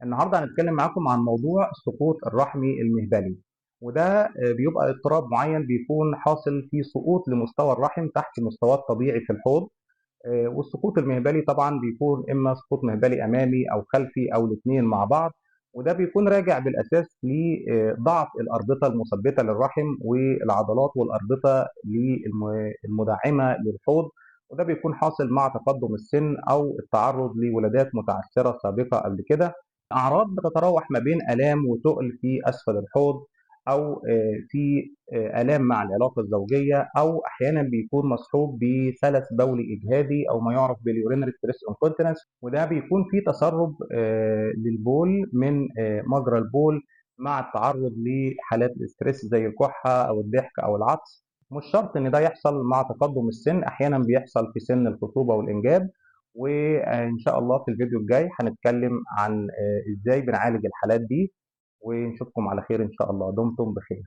النهارده هنتكلم معاكم عن موضوع السقوط الرحمي المهبلي. وده بيبقى اضطراب معين بيكون حاصل فيه سقوط لمستوى الرحم تحت مستواه الطبيعي في الحوض. والسقوط المهبلي طبعا بيكون اما سقوط مهبلي امامي او خلفي او الاثنين مع بعض. وده بيكون راجع بالاساس لضعف الاربطه المثبته للرحم والعضلات والاربطه المدعمه للحوض. وده بيكون حاصل مع تقدم السن او التعرض لولادات متعثره سابقه قبل كده. اعراض بتتراوح ما بين الام وتقل في اسفل الحوض، او في الام مع العلاقه الزوجيه، او احيانا بيكون مصحوب بسلس بولي اجهادي او ما يعرف باليورينري ستريس انكونتيننس. وده بيكون فيه تسرب للبول من مجرى البول مع التعرض لحالات الاسترس زي الكحه او الضحك او العطس. مش شرط ان ده يحصل مع تقدم السن، احيانا بيحصل في سن الخطوبه والانجاب. وان شاء الله في الفيديو الجاي هنتكلم عن ازاي بنعالج الحالات دي. ونشوفكم على خير ان شاء الله. دمتم بخير.